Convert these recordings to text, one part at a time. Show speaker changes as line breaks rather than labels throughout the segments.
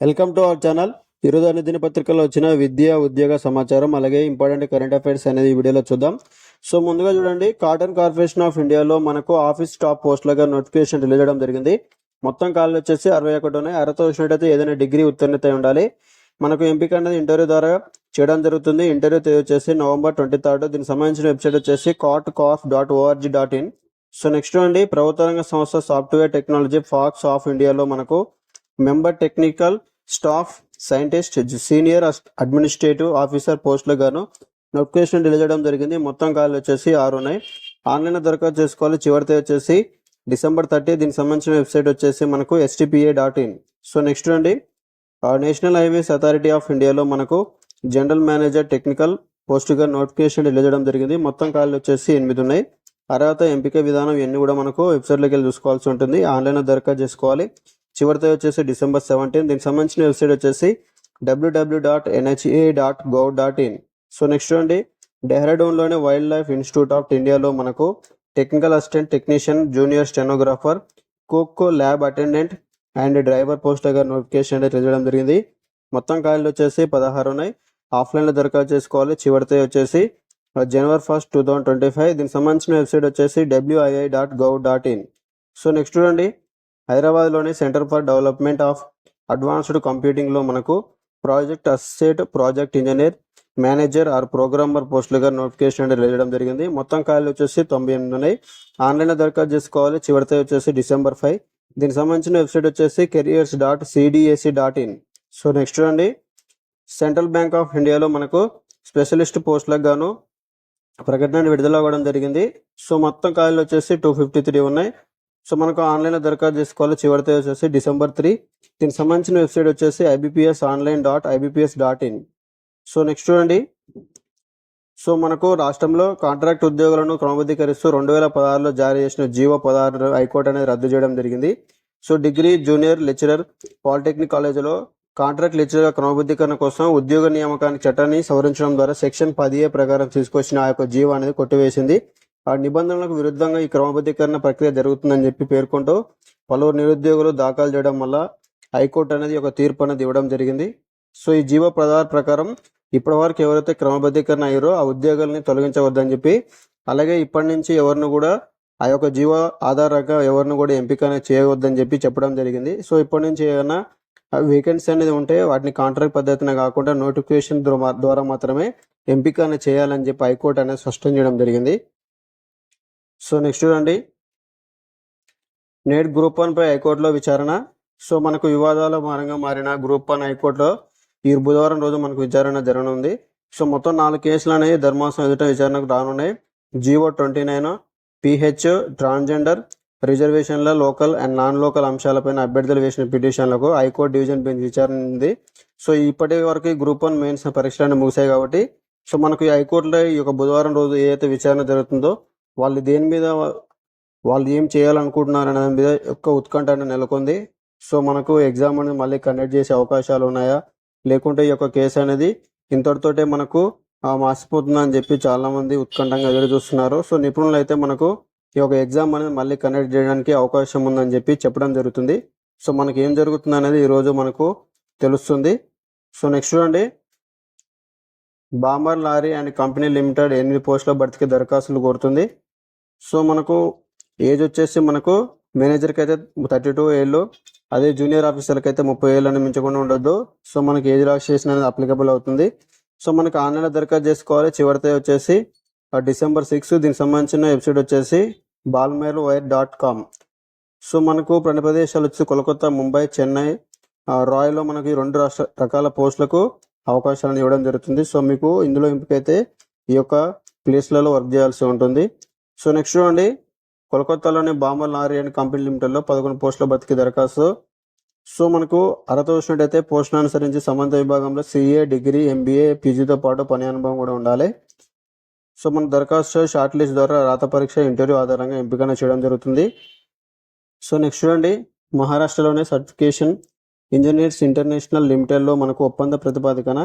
Welcome to our channel. ఈరోజు అన్ని దినపత్రికల్లో వచ్చిన విద్య ఉద్యోగ సమాచారం అలాగే ఇంపార్టెంట్ కరెంట్ అఫైర్స్ అనేది ఈ వీడియోలో చూద్దాం. సో ముందుగా చూడండి, కాటన్ కార్పొరేషన్ ఆఫ్ ఇండియాలో మనకు ఆఫీస్ స్టాఫ్ పోస్టులుగా నోటిఫికేషన్ రిలీజ్ చేయడం జరిగింది. మొత్తం ఖాళీలు వచ్చేసి 61 ఉన్నాయి. అర్హత వచ్చినట్టయితే ఏదైనా డిగ్రీ ఉత్తీర్ణత అయి ఉండాలి. మనకు ఎంపిక అనేది ఇంటర్వ్యూ ద్వారా చేయడం జరుగుతుంది. ఇంటర్వ్యూ తేదీ వచ్చేసి November 23. దీనికి సంబంధించిన వెబ్సైట్ వచ్చేసి cotcof.org.in. సో నెక్స్ట్ అండి, ప్రభుత్వ రంగ సంస్థ సాఫ్ట్వేర్ టెక్నాలజీ ఫాక్స్ ఆఫ్ ఇండియాలో మనకు member technical staff scientist senior administrative officer పోస్టులకు గాను నోటిఫికేషన్ రిలీజ్ చేయడం జరిగింది. మొత్తం ఖాళీలు వచ్చేసి 6 ఉన్నాయి. ఆన్లైన్ దరఖాస్తు చేసుకోవాలి. చివరి తేదీ వచ్చేసి December 30. దీనికి సంబంధించిన వెబ్సైట్ వచ్చేసి మనకు stpa.in. సో నెక్స్ట్ అండి, నేషనల్ హైవేస్ అథారిటీ ఆఫ్ ఇండియాలో మనకు జనరల్ మేనేజర్ టెక్నికల్ పోస్టుగా నోటిఫికేషన్ రిలీజ్ చేయడం జరిగింది. మొత్తం ఖాళీలు వచ్చేసి 8 ఉన్నాయి. అర్హత, ఎంపిక విధానం ఇవన్నీ కూడా మనకు వెబ్సైట్లోకి వెళ్ళి చూసుకోవాల్సి ఉంటుంది. ఆన్లైన్లో దరఖాస్తు చేసుకోవాలి. చివరి తేదీ వచ్చేసి December 17. దీనికి సంబంధించిన వెబ్సైట్ వచ్చేసి www.nha.gov.in. సో నెక్స్ట్ అండి, డెహ్రాడూన్లోని వైల్డ్ లైఫ్ ఇన్స్టిట్యూట్ ఆఫ్ ఇండియాలో మనకు technical assistant technician junior stenographer కోకో ల్యాబ్ అటెండెంట్ అండ్ డ్రైవర్ పోస్టుగా నోటిఫికేషన్ రిలీజ్ చేయడం జరిగింది. మొత్తం ఖాళీలు వచ్చేసి 16 ఉన్నాయి. ఆఫ్లైన్లో దరఖాస్తు చేసుకోవాలి. చివరి తేదీ వచ్చేసి January 1, 2025. దీనికి సంబంధించిన వెబ్సైట్ వచ్చేసి wii.gov.in. సో నెక్స్ట్ చూడండి, హైదరాబాద్లోని centre for development of advanced కంప్యూటింగ్లో మనకు project associate, project engineer, manager or programmer పోస్టులుగా నోటిఫికేషన్ రిలీజ్ చేయడం జరిగింది. మొత్తం ఖాళీలు వచ్చేసి 98 ఉన్నాయి. ఆన్లైన్లో దరఖాస్తు చేసుకోవాలి. చివరి తేదీ వచ్చేసి December 5. దీనికి సంబంధించిన వెబ్సైట్ వచ్చేసి careers.cdac.in. సో నెక్స్ట్ చూడండి, సెంట్రల్ బ్యాంక్ ఆఫ్ ఇండియాలో మనకు స్పెషలిస్ట్ పోస్టులకు గాను ప్రకటన విడుదల అవ్వడం జరిగింది. సో మొత్తం ఖాళీలు వచ్చేసి 253 ఉన్నాయి. సో మనకు ఆన్లైన్లో దరఖాస్తు చేసుకోవాలి. చివరి తేదీ వచ్చేసి December 3. దీనికి సంబంధించిన వెబ్సైట్ వచ్చేసి ibpsonline.ibps.in. సో నెక్స్ట్ చూడండి, సో మనకు రాష్ట్రంలో కాంట్రాక్ట్ ఉద్యోగులను క్రమబద్ధీకరిస్తూ 2016లో జారీ చేసిన జీవో 16 హైకోర్టు అనేది రద్దు చేయడం జరిగింది. So degree, junior lecturer polytechnic కాలేజీలో కాంట్రాక్ట్ లెక్చరర్ క్రమబద్ధీకరణ కోసం ఉద్యోగ నియామకానికి చట్టాన్ని సవరించడం ద్వారా సెక్షన్ 10A ప్రకారం తీసుకొచ్చిన ఆ యొక్క జీవో అనేది కొట్టివేసింది. ఆ నిబంధనలకు విరుద్ధంగా ఈ క్రమబద్ధీకరణ ప్రక్రియ జరుగుతుందని చెప్పి పేర్కొంటూ పలువురు నిరుద్యోగులు దాఖలు చేయడం వల్ల హైకోర్టు అనేది ఒక తీర్పు అనేది ఇవ్వడం జరిగింది. సో ఈ జీవో ప్రకారం ఇప్పటివరకు ఎవరైతే క్రమబద్ధీకరణ అయ్యారో ఆ ఉద్యోగాలని తొలగించవద్దని చెప్పి, అలాగే ఇప్పటి నుంచి ఎవరిని కూడా ఆ యొక్క జీవో ఆధారంగా ఎవరిని కూడా ఎంపిక అనేది చేయవద్దని చెప్పి చెప్పడం జరిగింది. సో ఇప్పటి నుంచి ఏమైనా వేకెన్సీ అనేది ఉంటే వాటిని కాంట్రాక్ట్ పద్ధతిన కాకుండా నోటిఫికేషన్ ద్వారా మాత్రమే ఎంపిక అనేది చేయాలని చెప్పి హైకోర్టు అనేది స్పష్టం చేయడం జరిగింది. సో నెక్స్ట్ చూడండి, నేడు గ్రూప్ 1 పై హైకోర్టులో విచారణ. సో మనకు వివాదాల మారంగా మారిన గ్రూప్ 1 హైకోర్టులో ఈ బుధవారం రోజు మనకు విచారణ జరగనుంది. సో మొత్తం 4 కేసులు అనేవి ధర్మాసనం ఎదుట విచారణకు రానున్నాయి. జీవో 29, PH, ట్రాన్స్జెండర్ రిజర్వేషన్ల లోకల్ అండ్ నాన్ లోకల్ అంశాలపైన అభ్యర్థులు వేసిన పిటిషన్లకు హైకోర్టు డివిజన్ బెంచ్ విచారణ ఉంది. సో ఇప్పటి వరకు గ్రూప్ 1 మెయిన్స్ పరీక్షలు ముగిశాయి కాబట్టి సో మనకు ఈ హైకోర్టులో ఈ యొక్క బుధవారం రోజు ఏదైతే విచారణ జరుగుతుందో వాళ్ళు దేని మీద వాళ్ళు ఏం చేయాలనుకుంటున్నారు అనే దాని మీద యొక్క ఉత్కంఠ నెలకొంది. సో మనకు ఎగ్జామ్ అనేది మళ్ళీ కండక్ట్ చేసే అవకాశాలు ఉన్నాయా, లేకుంటే ఈ యొక్క కేసు అనేది ఇంతటితోటే మనకు మాసిపోతుందని చెప్పి చాలా మంది ఉత్కంఠంగా ఎదురు చూస్తున్నారు. సో నిపుణులు అయితే మనకు ఈ యొక్క ఎగ్జామ్ అనేది మళ్ళీ కండక్ట్ చేయడానికి అవకాశం ఉందని చెప్పి చెప్పడం జరుగుతుంది. సో మనకి ఏం జరుగుతుంది అనేది ఈరోజు మనకు తెలుస్తుంది. సో నెక్స్ట్ చూడండి, Balmer lorry and company limited 8 పోస్టుల భర్తీకి దరఖాస్తులు కోరుతుంది. సో మనకు ఏజ్ వచ్చేసి మనకు మేనేజర్కి అయితే 32 ఏళ్ళు, అదే జూనియర్ ఆఫీసర్కి అయితే 30 ఏళ్ళని మించకుండా ఉండొద్దు. సో మనకి ఏజ్ రిలాక్సేషన్ అనేది అప్లికబుల్ అవుతుంది. సో మనకి ఆన్లైన్లో దరఖాస్తు చేసుకోవాలి. చివరి తేదీ వచ్చేసి December 6. దీనికి సంబంధించిన వెబ్సైట్ వచ్చేసి balmerwire.com. సో మనకు కొన్ని ప్రదేశాలు వచ్చి కోల్కతా, ముంబై, చెన్నై, రాయ్లో మనకి 2 రకాల పోస్టులకు అవకాశాలను ఇవ్వడం జరుగుతుంది. సో మీకు ఇందులో ఎంపికైతే ఈ యొక్క ప్లేస్లలో వర్క్ చేయాల్సి ఉంటుంది. సో నెక్స్ట్ చూడండి, కోల్కతాలోని బామర్ లారీ అండ్ కంపెనీ లిమిటెడ్లో 11 పోస్టుల భర్తీకి దరఖాస్తు. సో మనకు అర్హత వచ్చినట్టయితే పోస్టును అనుసరించి సంబంధ విభాగంలో CA, డిగ్రీ, MBA, PGతో పాటు పని అనుభవం కూడా ఉండాలి. సో మన దరఖాస్తు షార్ట్ లిస్ట్ ద్వారా రాత పరీక్ష, ఇంటర్వ్యూ ఆధారంగా ఎంపిక చేయడం జరుగుతుంది. సో నెక్స్ట్ చూడండి, మహారాష్ట్రలోనే సర్టిఫికేషన్ ఇంజనీర్స్ ఇంటర్నేషనల్ లిమిటెడ్లో మనకు ఒప్పంద ప్రతిపాదికన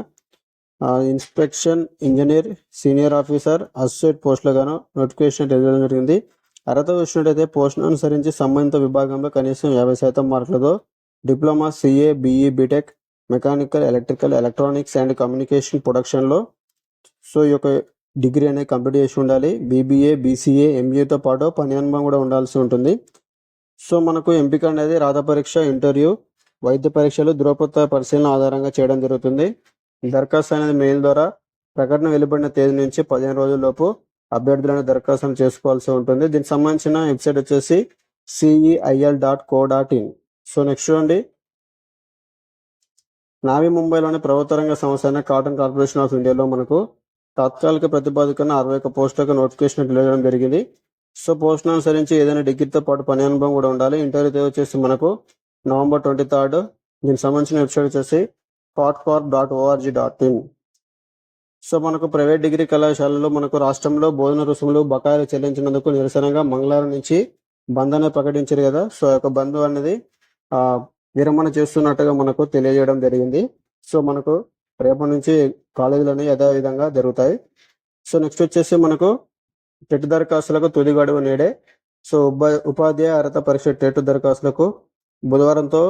inspection engineer, senior officer, associate పోస్టులుగాను నోటిఫికేషన్ తెలియడం జరిగింది. అర్హత వచ్చినట్టయితే పోస్టును అనుసరించి సంబంధిత విభాగంలో కనీసం 50% మార్కులతో diploma, CA, BE, BTech mechanical, electrical, electronics and communication ప్రొడక్షన్లో సో ఈ యొక్క డిగ్రీ అనేది కంప్లీట్ చేసి ఉండాలి. బీబీఏ, బీసీఏ, ఎంబీఏతో పాటు పని అనుభవం కూడా ఉండాల్సి ఉంటుంది. సో మనకు ఎంపిక అనేది రాత పరీక్ష, ఇంటర్వ్యూ, వైద్య పరీక్షలు, ధృవపత్ర పరిశీలన ఆధారంగా చేయడం జరుగుతుంది. దరఖాస్తు అనేది మెయిల్ ద్వారా ప్రకటన వెలువడిన తేదీ నుంచి 15 రోజుల్లోపు అభ్యర్థులను దరఖాస్తు చేసుకోవాల్సి ఉంటుంది. దీనికి సంబంధించిన వెబ్సైట్ వచ్చేసి ceil.co.in. సో నెక్స్ట్ చూడండి, నావీ ముంబైలోని ప్రభుత్వ రంగ సంస్థ అయిన కాటన్ కార్పొరేషన్ ఆఫ్ ఇండియాలో మనకు తాత్కాలిక ప్రతిపాదికన 61 పోస్టులకు నోటిఫికేషన్ తెలియజేయడం జరిగింది. సో పోస్టును అనుసరించి ఏదైనా డిగ్రీతో పాటు పని అనుభవం కూడా ఉండాలి. ఇంటర్వ్యూ తేదీ వచ్చేసి మనకు November 23. దీనికి సంబంధించిన వెబ్సైట్ వచ్చేసి potcorp.org.in. సో మనకు ప్రైవేట్ డిగ్రీ కళాశాలలో మనకు రాష్ట్రంలో బోధన రుసుములు బకాయిలు చెల్లించినందుకు నిరసనగా మంగళవారం నుంచి బంద్ అనేది ప్రకటించారు కదా. సో యొక్క బంద్ అనేది విరమణ చేస్తున్నట్టుగా మనకు తెలియజేయడం జరిగింది. సో మనకు రేపటి నుంచి కాలేజీలు యథావిధంగా జరుగుతాయి. సో నెక్స్ట్ వచ్చేసి మనకు టెట్ దరఖాస్తులకు తుది గడువు నేడే. సో ఉపాధ్యాయ అర్హత పరీక్ష టెట్ దరఖాస్తులకు బుధవారంతో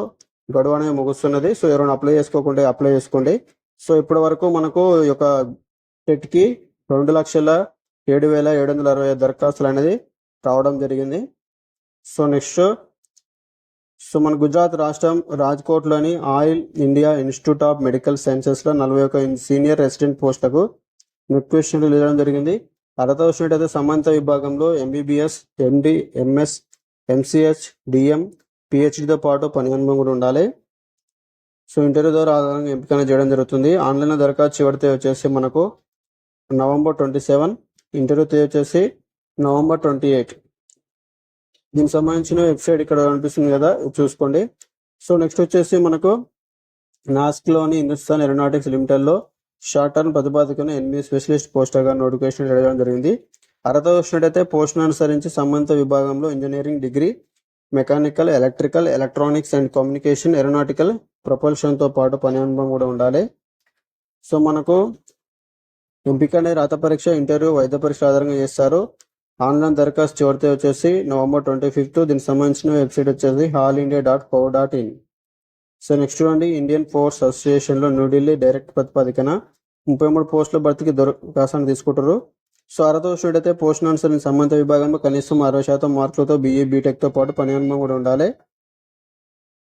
గడువు అనేది ముగుస్తున్నది. సో ఎవరైనా అప్లై చేసుకోకుండా అప్లై చేసుకోండి. సో ఇప్పటి వరకు మనకు ఈ యొక్క టెట్కి 2,07,765 దరఖాస్తులు అనేది రావడం జరిగింది. సో నెక్స్ట్, సో మన గుజరాత్ రాష్ట్రం రాజ్కోట్లోని oil India institute of medical సైన్సెస్లో 41 సీనియర్ రెసిడెంట్ పోస్టులకు నోటిఫికేషన్ ఇవ్వడం జరిగింది. అర్హత వచ్చినట్టయితే సంబంధిత విభాగంలో MBBS, MD, MS, MCh, DM, పిహెచ్డితో పాటు పని అనుభవం కూడా ఉండాలి. సో ఇంటర్వ్యూ ద్వారా ఆధారంగా ఎంపిక చేయడం జరుగుతుంది. ఆన్లైన్లో దరఖాస్తు చివరి తేదీ వచ్చేసి మనకు November 27. ఇంటర్వ్యూ తేదీ వచ్చేసి November 28. దీనికి సంబంధించిన వెబ్సైట్ ఇక్కడ కనిపిస్తుంది కదా, చూసుకోండి. సో నెక్స్ట్ వచ్చేసి మనకు నాస్క్లోని హిందుస్థాన్ ఏరోనాటిక్స్ లిమిటెడ్లో షార్ట్ టర్మ్ ప్రతిపాదికన 8 స్పెషలిస్ట్ పోస్టుగా నోటిఫికేషన్ ఇవ్వడం జరిగింది. అర్హత వచ్చినట్టయితే పోస్టును అనుసరించి సంబంధిత విభాగంలో engineering degree, mechanical, electrical, electronics and communication, aeronautical ప్రొపల్షన్తో పాటు పని అనుభవం కూడా ఉండాలి. సో మనకు ఎంపిక అనేది రాత పరీక్ష, ఇంటర్వ్యూ, వైద్య పరీక్ష ఆధారంగా చేస్తారు. ఆన్లైన్ దరఖాస్తు చివరి తేదీ వచ్చేసి November 25. దీనికి సంబంధించిన వెబ్సైట్ వచ్చేసి allindia.co.in. సో నెక్స్ట్ చూడండి, ఇండియన్ ఫోర్స్ అసోసియేషన్లో న్యూఢిల్లీ డైరెక్ట్ ప్రతిపాదికన 33 పోస్టుల భర్తీకి దరఖాస్తును తీసుకుంటారు. సో అర్హత వచ్చినట్టయితే పోస్టును అనుసరించి సంబంధిత విభాగంలో కనీసం 60% మార్కులతో బీఈ, బీటెక్తో పాటు పని అనుభవం కూడా ఉండాలి.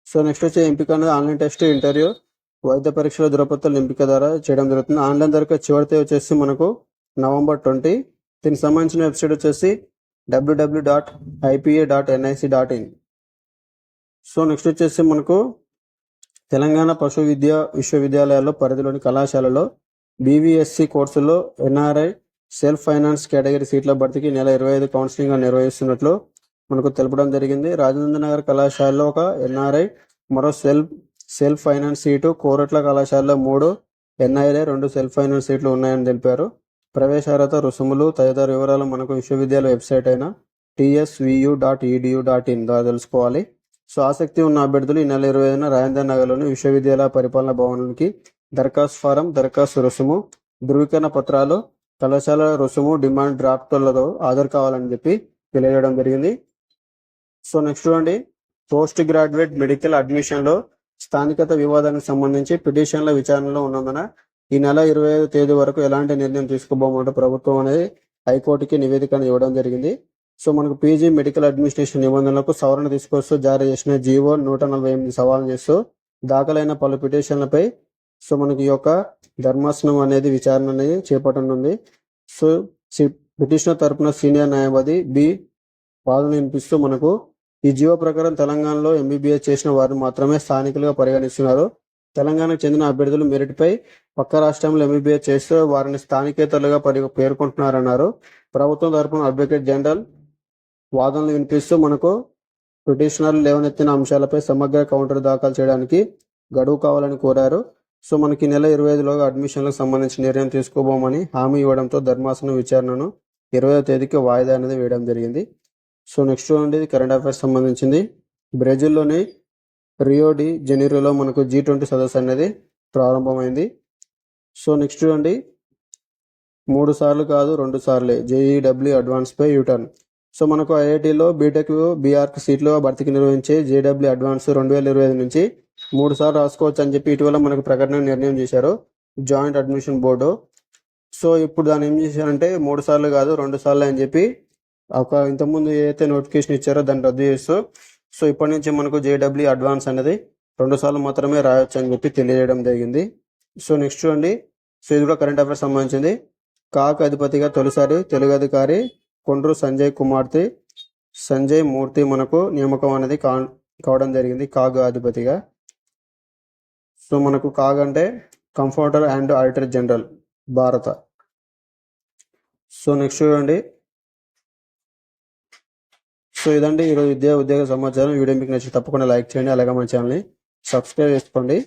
సో నెక్స్ట్ వచ్చే ఎంపిక అనేది ఆన్లైన్ టెస్ట్, ఇంటర్వ్యూ, వైద్య పరీక్షల ధృవపత్రాల ఎంపిక ద్వారా చేయడం జరుగుతుంది. ఆన్లైన్ దరఖాస్తు చివరి తేదీ వచ్చేసి మనకు November 20. దీనికి సంబంధించిన వెబ్సైట్ వచ్చేసి www.ipa.nic.in. సో నెక్స్ట్ వచ్చేసి మనకు తెలంగాణ పశు విద్యా విశ్వవిద్యాలయాల్లో పరిధిలోని కళాశాలలో బీవీఎస్సీ కోర్సులో ఎన్ఆర్ఐ సెల్ఫ్ ఫైనాన్స్ కేటగిరీ సీట్ల భర్తీకి నెల 25 కౌన్సిలింగ్ నిర్వహిస్తున్నట్లు మనకు తెలపడం జరిగింది. రాజేంద్ర నగర్ కళాశాలలో ఒక ఎన్ఆర్ఐ, మరో సెల్ఫ్ ఫైనాన్స్ సీటు, కోరట్ల కళాశాలలో 3 ఎన్ఐలే, 2 సెల్ఫ్ ఫైనాన్స్ సీట్లు ఉన్నాయని తెలిపారు. ప్రవేశ అర్హత, రుసుములు తదితర వివరాలు మనకు విశ్వవిద్యాలయ వెబ్సైట్ అయిన tsvu.edu.in ద్వారా తెలుసుకోవాలి. సో ఆసక్తి ఉన్న అభ్యర్థులు ఈ నెల 25న రాజేంద్ర నగర్లోని విశ్వవిద్యాలయ పరిపాలనా భవనానికి దరఖాస్తు ఫారం, దరఖాస్తు రుసుము, ధృవీకరణ పత్రాలు, కళాశాల రుసుము, డిమాండ్ డ్రాఫ్ట్లతో హాజరు కావాలని చెప్పి తెలియజేయడం జరిగింది. సో నెక్స్ట్ చూడండి, పోస్ట్ గ్రాడ్యుయేట్ మెడికల్ అడ్మిషన్లో స్థానికత వివాదానికి సంబంధించి పిటిషన్ల విచారణలో ఉన్నందున ఈ నెల 25 తేదీ వరకు ఎలాంటి నిర్ణయం తీసుకోబోమంటే ప్రభుత్వం అనేది హైకోర్టుకి నివేదికను ఇవ్వడం జరిగింది. సో మనకు పీజీ మెడికల్ అడ్మినిస్ట్రేషన్ నిబంధనలకు సవరణ తీసుకొస్తూ జారీ చేసిన జీవో 148 సవాల్ చేస్తూ దాఖలైన పలు పిటిషన్లపై సో మనకి ఈ యొక్క ధర్మాసనం అనేది విచారణ అనేది చేపట్టనుంది. సో పిటిషనర్ తరపున సీనియర్ న్యాయవాది బి వాదన వినిపిస్తూ మనకు ఈ జీవో ప్రకారం తెలంగాణలో ఎంబీబీఎస్ చేసిన వారిని మాత్రమే స్థానికులుగా పరిగణిస్తున్నారు. తెలంగాణకు చెందిన అభ్యర్థులు మెరిట్పై పక్క రాష్ట్రంలో ఎంబీబీఎస్ చేస్తూ వారిని స్థానికేతరులుగా పేర్కొంటున్నారన్నారు. ప్రభుత్వం తరపున అడ్వకేట్ జనరల్ వాదనలు వినిపిస్తూ మనకు పిటిషనర్లు లేవనెత్తిన అంశాలపై సమగ్ర కౌంటర్ దాఖలు చేయడానికి గడువు కావాలని కోరారు. సో మనకి నెల 25లోగా అడ్మిషన్లకు సంబంధించిన నిర్ణయం తీసుకోబోమని హామీ ఇవ్వడంతో ధర్మాసనం విచారణను 20వ తేదీకి వాయిదా అనేది వేయడం జరిగింది. సో నెక్స్ట్ చూడండి, కరెంట్ అఫైర్స్ సంబంధించింది. బ్రెజిల్లోని రియో డి జెనీరోలో మనకు G20 సదస్సు అనేది ప్రారంభమైంది. సో నెక్స్ట్ చూడండి, 3 సార్లు కాదు 2 సార్లే జేఈడబ్ల్యూ అడ్వాన్స్ పై యూటర్న్. సో మనకు ఐఐటీలో బీటెక్, బీఆర్క్ సీట్లు భర్తీకి నిర్వహించే జేడబ్ల్యూ అడ్వాన్స్ 2025 నుంచి 3 సార్లు రాసుకోవచ్చు అని చెప్పి ఇటీవల మనకు ప్రకటన నిర్ణయం చేశారు జాయింట్ అడ్మిషన్ బోర్డు. సో ఇప్పుడు దాన్ని ఏం చేశారంటే 3 సార్లు కాదు 2 సార్లు అని చెప్పి ఇంతకుముందు ఏదైతే నోటిఫికేషన్ ఇచ్చారో దాన్ని రద్దు చేస్తూ సో ఇప్పటి నుంచి మనకు జేడబ్ల్యూ అడ్వాన్స్ అనేది 2 సార్లు మాత్రమే రాయొచ్చు అని చెప్పి తెలియజేయడం జరిగింది. సో నెక్స్ట్ చూడండి, సో ఇది కూడా కరెంట్ అఫైర్స్ సంబంధించింది. కాగ్ అధిపతిగా తొలిసారి తెలుగు అధికారి కొండ్రు సంజయ్ కుమార్తె సంజయ్ మూర్తి మనకు నియామకం అనేది కావడం జరిగింది కాగ్ అధిపతిగా. సో మనకు కాగ్ అంటే కంఫర్టర్ అండ్ ఆడిటర్ జనరల్ భారత. సో నెక్స్ట్ చూడండి, సో ఇదండి ఈరోజు ఉద్యోగ సమాచారం. వీడియో మీకు నచ్చి తప్పకుండా లైక్ చేయండి, అలాగే మన ఛానల్ని సబ్స్క్రైబ్ చేసుకోండి.